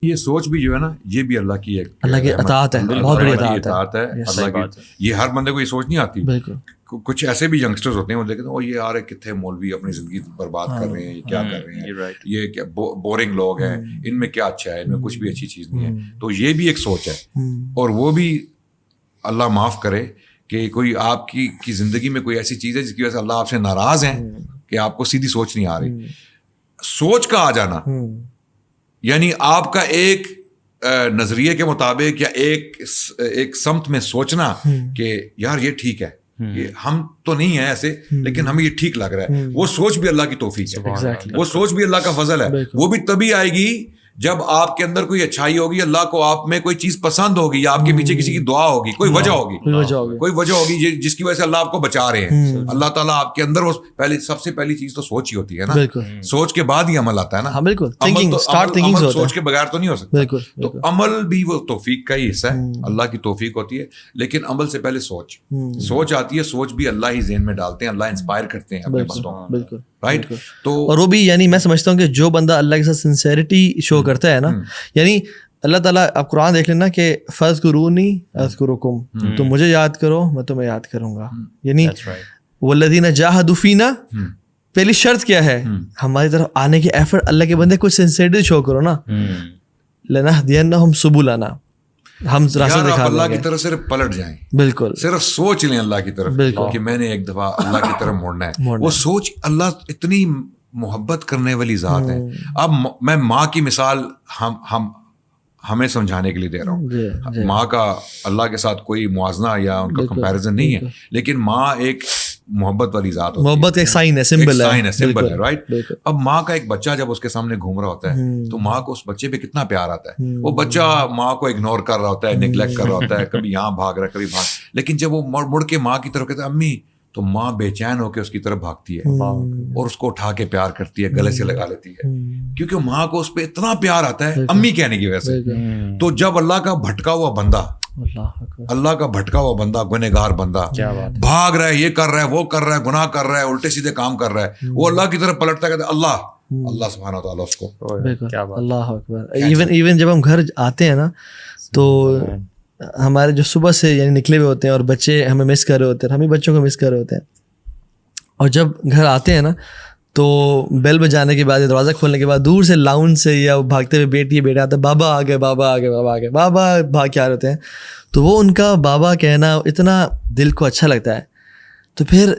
یہ سوچ بھی جو ہے نا یہ بھی اللہ کی ایک اللہ کی اطاعت ہے, بہت بڑی اطاعت ہے اللہ کی. یہ ہر بندے کو یہ سوچ نہیں آتی. بالکل. کچھ ایسے بھی ینگسٹرز ہوتے ہیں وہ دیکھتے ہیں وہ یہ آ رہے کتنے مولوی اپنی زندگی برباد کر رہے ہیں, یہ کیا کر رہے ہیں, یہ کیا بورنگ لوگ ہیں, ان میں کیا اچھا ہے, ان میں کچھ بھی اچھی چیز نہیں ہے. تو یہ بھی ایک سوچ ہے, اور وہ بھی اللہ معاف کرے کہ کوئی آپ کی زندگی میں کوئی ایسی چیز ہے جس کی وجہ سے اللہ آپ سے ناراض ہیں کہ آپ کو سیدھی سوچ نہیں آ رہی. سوچ کا آ جانا یعنی آپ کا ایک نظریے کے مطابق یا ایک سمت میں سوچنا کہ یار یہ ٹھیک ہے, یہ ہم تو نہیں ہیں ایسے لیکن ہمیں یہ ٹھیک لگ رہا ہے. وہ سوچ بھی اللہ کی توفیق ہے, وہ سوچ بھی اللہ کا فضل ہے. وہ بھی تبھی آئے گی جب آپ کے اندر کوئی اچھائی ہوگی, اللہ کو آپ میں کوئی چیز پسند ہوگی, یا آپ کے پیچھے کسی کی دعا ہوگی, کوئی وجہ ہوگی جس کی وجہ سے اللہ آپ کو بچا رہے ہیں. اللہ تعالیٰ آپ کے اندر سب سے پہلی چیز تو سوچ ہی ہوتی ہے نا, سوچ کے بعد ہی عمل آتا ہے نا. عمل سوچ کے بغیر تو نہیں ہو سکتا. تو عمل بھی وہ توفیق کا ہی حصہ ہے, اللہ کی توفیق ہوتی ہے, لیکن عمل سے پہلے سوچ آتی ہے. سوچ بھی اللہ ہی ذہن میں ڈالتے ہیں, اللہ انسپائر کرتے ہیں اپنے بندوں کو, رائٹ. تو اور وہ بھی یعنی میں سمجھتا ہوں کہ جو بندہ اللہ کے ساتھ سنسیئرٹی شو کرتا ہے نا, یعنی اللہ تعالیٰ آپ قرآن دیکھ لینا کہ فاذکرونی اذکرکم, تم مجھے یاد کرو میں تمہیں یاد کروں گا. یعنی والذین جاہدوا فینا, پہلی شرط کیا ہے ہماری طرف آنے کی ایفرٹ. اللہ کے بندے کچھ سنسیئرٹی شو کرو نا, لنہدینہم سبلنا, ہم راستہ دکھا دیں گے. اللہ کی طرف صرف پلٹ جائیں, بالکل صرف سوچ لیں اللہ کی طرف کہ میں نے ایک دفعہ اللہ کی طرف مڑنا ہے. وہ سوچ, اللہ اتنی محبت کرنے والی ذات ہے. اب میں ماں کی مثال ہمیں سمجھانے کے لیے دے رہا ہوں. ماں کا اللہ کے ساتھ کوئی موازنہ یا ان کا کمپیریزن نہیں ہے, لیکن ماں ایک محبت والی ذات ہوتی ہے, محبت ایک سائن ہے, سمبل ہے, رائٹ. اب ماں کا ایک بچہ جب اس کے سامنے گھوم رہا ہوتا ہے تو ماں کو اس بچے پہ کتنا پیار آتا ہے. وہ بچہ ماں کو اگنور کر رہا ہوتا ہے, نیگلیکٹ کر رہا ہوتا ہے, کبھی یہاں بھاگ رہا ہے کبھی لیکن جب وہ مڑ کے ماں کی طرف کہتا ہے امی, تو ماں بے چین ہو کے اس کی طرف بھاگتی ہے اور اس کو اٹھا کے پیار کرتی ہے, گلے سے لگا لیتی ہے, کیونکہ ماں کو اس پہ اتنا پیار آتا ہے امی کہنے کی وجہ سے. تو جب اللہ کا بھٹکا ہوا بندہ گنہگار بندہ بھاگ رہا ہے, یہ کر رہا ہے, وہ کر رہا ہے, گناہ کر رہا ہے, الٹے سیدھے کام کر رہا ہے, وہ اللہ کی طرف پلٹتا ہے, کہتا ہے اللہ سبحانہ و تعالیٰ اس کو. اللہ اکبر. ایون جب ہم گھر آتے ہیں نا تو ہمارے جو صبح سے یعنی نکلے ہوئے ہوتے ہیں اور بچے ہمیں مس کر رہے ہوتے ہیں, ہم ہی بچوں کو مس کر رہے ہوتے ہیں, اور جب گھر آتے ہیں نا تو بیل بجانے کے بعد, دروازہ کھولنے کے بعد دور سے لاؤن سے یا بھاگتے ہوئے بیٹا آتا ہے, بابا آ گئے, بابا آ گئے, بابا آ گئے, بابا بھاگ کے آ رہے ہوتے ہیں. تو وہ ان کا بابا کہنا اتنا دل کو اچھا لگتا ہے. تو پھر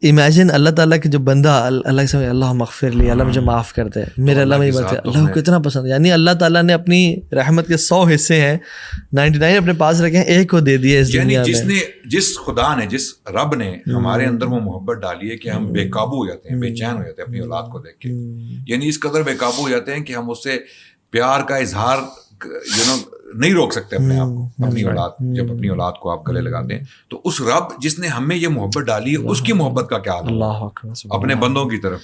امیجن اللہ تعالیٰ کے جو بندہ اللہ کے سامنے اللہ مغفر لی, اللہ مجھے معاف کر دے, میرے اللہ میں بات ہے, اللہ کو کتنا پسند ہے. یعنی اللہ تعالیٰ نے اپنی رحمت کے 100 حصے ہیں, 99 اپنے پاس رکھے ہیں, ایک کو دے دیے اس دنیا میں. جس خدا نے, جس رب نے ہمارے اندر وہ محبت ڈالی ہے کہ ہم بے قابو ہو جاتے ہیں, بے چین ہو جاتے ہیں اپنی اولاد کو دیکھ کے. یعنی اس قدر بے قابو ہو جاتے ہیں کہ ہم اس سے پیار کا اظہار نہیں روک سکتے اپنے آپ کو. اپنی اولاد, جب اپنی اولاد کو آپ گلے لگاتے ہیں تو اس رب جس نے ہمیں یہ محبت ڈالی ہے اس کی محبت کا کیا حال ہے اپنے بندوں کی طرف.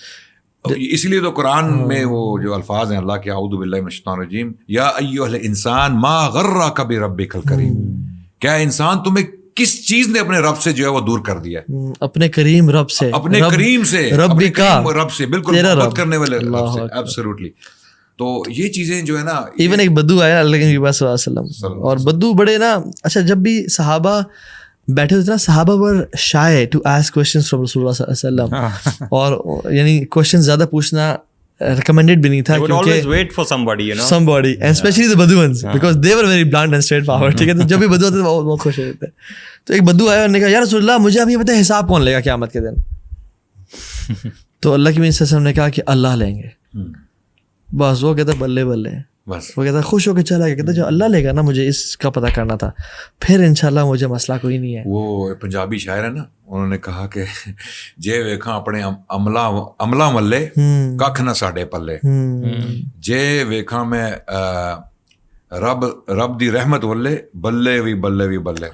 اسی لیے تو قرآن میں وہ جو الفاظ ہیں اللہ کے, اعوذ باللہ من الشیطان الرجیم, یا ایھا الانسان ما غرک بربک الکریم, کیا انسان تمہیں کس چیز نے اپنے رب سے جو ہے وہ دور کر دیا ہے, اپنے کریم رب سے, اپنے کریم سے, رب سے, بالکل محبت کرنے والے رب سے. ایبسولوٹلی. تو یہ چیزیں جو ہے نا, ایون ایک بدو آیا اللہ کے نبی صلی اللہ علیہ وسلم, اور بدو بڑے نا, اچھا جب بھی صحابہ بیٹھے ہوتے نا, صحابہ were shy to ask questions from رسول اللہ صلی اللہ علیہ وسلم, اور یعنی کوسچن زیادہ پوچھنا ریکمینڈڈ بھی نہیں تھا, کیونکہ wait for somebody and especially the Baduans because they were very blunt and straightforward. ٹھیک ہے, تو جب بھی بدو آتے تھے بہت خوش ہوتے تھے. تو ایک بدو آیا اور نے کہا یا رسول اللہ مجھے اب یہ بتائیں حساب کون لے گا قیامت کے دن. تو اللہ کے نبی صلی اللہ علیہ وسلم نے کہا کہ اللہ لیں گے. بس وہ کہتا بلے بلے, بس وہ کہتا خوش ہو کے چلا گیا, کہتا جو اللہ لے گا نا مجھے اس کا پتہ کرنا تھا, پھر انشاءاللہ مجھے مسئلہ کوئی نہیں ہے. وہ پنجابی شاعر ہے نا, انہوں نے کہا کہ جے ویکھاں اپنے عملہ ملے ککھ نہ ساڈے پلے, جے ویکھاں میں رب دی رحمت ولے بلے بھی بلے.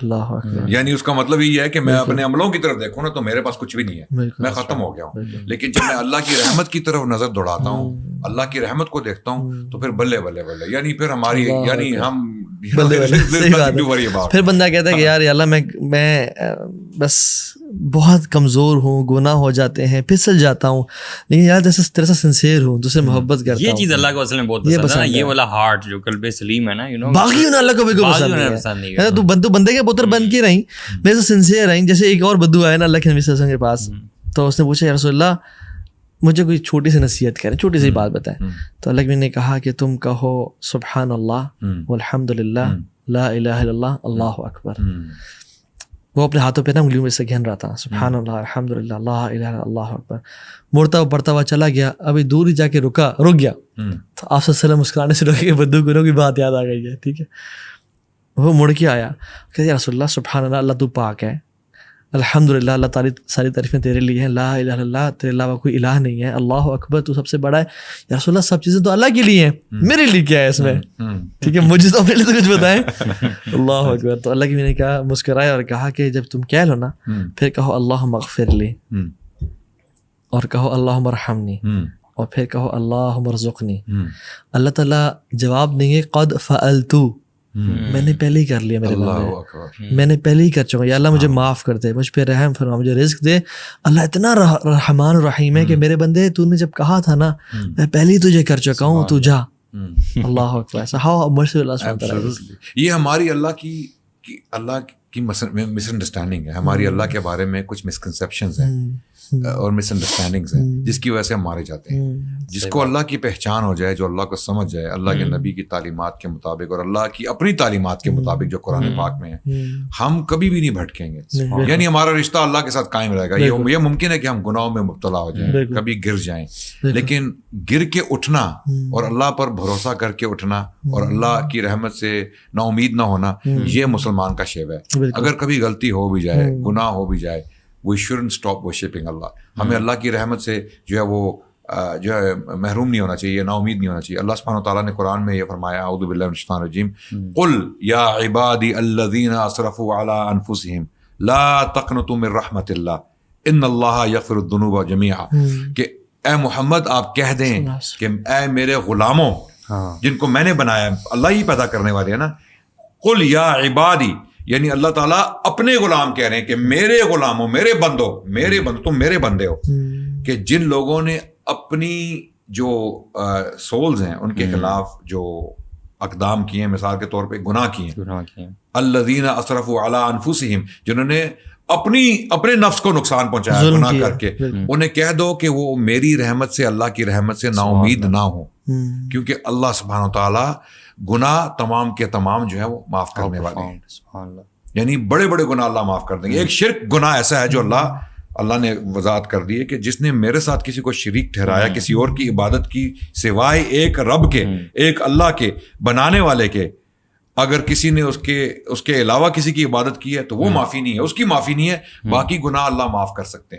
یعنی اس کا مطلب یہ ہے کہ میں اپنے عملوں کی طرف دیکھوں نا تو میرے پاس کچھ بھی نہیں ہے, میں ختم ہو گیا ہوں. لیکن جب میں اللہ کی رحمت کی طرف نظر دوڑاتا ہوں, اللہ کی رحمت کو دیکھتا ہوں, تو پھر بلے, یعنی پھر ہماری, یعنی ہم پھر بندہ کہتا ہے کہ یار اللہ میں بس بہت کمزور ہوں, گناہ ہو جاتے ہیں, پھسل جاتا ہوں, لیکن یار جیسے تیرے سے سنسیئر ہوں, تجھ سے محبت کرتا ہوں. یہ چیز اللہ کو اصل میں بہت پسند ہے, یہ والا ہارٹ جو قلب سلیم ہے نا, باقی انہیں اللہ کو بھی کوئی پسند نہیں ہے. تو بندے کے پتر بن کے رہیں, میرے سے سنسیئر رہیں. جیسے ایک اور بدو آیا نا اللہ کے نبی صلی اللہ علیہ وسلم کے پاس, تو اس نے پوچھا یا رسول اللہ مجھے کوئی چھوٹی سی نصیحت کریں, چھوٹی سی بات بتائیں. تو اللہ کے نبی نے کہا کہ تم کہو سبحان اللہ والحمد للہ لا الہ الا اللہ اللہ اکبر. وہ اپنے ہاتھوں پہ نا انگلیوں میں سے گھن رہا تھا, سبحان اللہ الحمد للہ لا الہ الا اللہ اکبر. مڑتا ہوا پڑھتا ہوا چلا گیا, ابھی دور ہی جا کے رک گیا. تو آپ صلی اللہ علیہ وسلم مسکرانے سے روکے, بدو کو کی بات یاد آ گئی ہے. ٹھیک ہے, وہ مڑ کے آیا کہ یا رسول اللہ سبحان اللہ, اللہ تو پاک ہے, الحمد للہ اللہ تعالی ساری تعریفیں تیرے لیے ہیں, لا الہ الا اللہ تیرے علاوہ کوئی الہ نہیں ہے, اللہ اکبر تو سب سے بڑا ہے. یا رسول اللہ سب چیزیں تو اللہ کے لیے ہیں, میرے لیے کیا ہے اس میں؟ ٹھیک ہے, مجھے تو اپنے لیے تو کچھ بتائیں. اللہ اکبر. تو اللہ کی میں نے کہا, مسکرایا اور کہا کہ جب تم کہہ لو نا, پھر کہو اللہم اغفر لی, اور کہو اللہم ارحمنی, اور پھر کہو اللہم ارزقنی. اللہ تعالیٰ جواب دیں گے قد فعلتو, میں نے پہلے ہی کر لیا میرے بندے, میں نے پہلے ہی کر چکا. یا اللہ مجھے معاف کر دے, مجھ پہ رحم فرما, مجھے رزق دے. اللہ اتنا رحمان الرحیم ہے کہ میرے بندے تو نے جب کہا تھا نا میں پہلے ہی تجھے کر چکا ہوں, تو جا. اللہ اکبر. ہاؤ مرسی اللہ. یہ ہماری اللہ کی مس انڈرسٹینڈنگ ہے, ہماری اللہ کے بارے میں کچھ مسکنسیپشنز ہیں اور مس انڈرسٹینڈنگز ہیں جس کی وجہ سے ہم مارے جاتے ہیں. جس کو اللہ کی پہچان ہو جائے, جو اللہ کو سمجھ جائے, اللہ کے نبی کی تعلیمات کے مطابق اور اللہ کی اپنی تعلیمات کے مطابق جو قرآن پاک میں ہے, ہم کبھی بھی نہیں بھٹکیں گے. یعنی ہمارا رشتہ اللہ کے ساتھ قائم رہے گا. یہ ممکن ہے کہ ہم گناہوں میں مبتلا ہو جائیں, کبھی گر جائیں, لیکن گر کے اٹھنا اور اللہ پر بھروسہ کر کے اٹھنا اور اللہ کی رحمت سے نا امید نہ ہونا, یہ مسلمان کا شیو ہے. اگر کبھی غلطی ہو بھی جائے, گناہ ہو بھی جائے, we shouldn't stop worshipping اللہ. ہمیں اللہ کی رحمت سے جو ہے وہ جو ہے محروم نہیں ہونا چاہیے, نا امید نہیں ہونا چاہیے. اللہ سبحانہ وتعالیٰ نے قرآن میں یہ فرمایا, اعوذ باللہ من الشیطان الرجیم, قل یا عبادی الذین اسرفوا علی انفسہم لا تقنطوا من رحمت اللہ ان اللہ یغفر الذنوب جميعا. کہ اے محمد آپ کہہ دیں کہ اے میرے غلاموں جن کو میں نے بنایا, اللہ ہی پیدا کرنے والے ہیں نا, قل یا عبادی, یعنی اللہ تعالیٰ اپنے غلام کہہ رہے ہیں کہ میرے غلاموں, میرے بندوں, تم میرے بندے ہو. کہ جن لوگوں نے اپنی جو سولز ہیں ان کے خلاف جو اقدام کیے ہیں, مثال کے طور پہ گناہ کیے, الذین اسرفوا علی انفسہم, جنہوں نے اپنے نفس کو نقصان پہنچایا گناہ کر کے, انہیں کہہ دو کہ وہ میری رحمت سے, اللہ کی رحمت سے نا امید نہ ہو, کیونکہ اللہ سبحانہ و تعالیٰ گناہ تمام کے تمام جو ہے وہ معاف کرنے والے ہیں. یعنی بڑے بڑے گناہ اللہ معاف کر دیں گے. ایک شرک گناہ ایسا ہے جو اللہ نے وضاحت کر دی ہے کہ جس نے میرے ساتھ کسی کو شریک ٹھہرایا, کسی اور کی عبادت کی سوائے ایک رب کے, ایک اللہ کے بنانے والے کے, اگر کسی نے اس کے علاوہ کسی کی عبادت کی ہے تو وہ معافی نہیں ہے, اس کی معافی نہیں ہے, باقی گناہ اللہ معاف کر سکتے ہیں.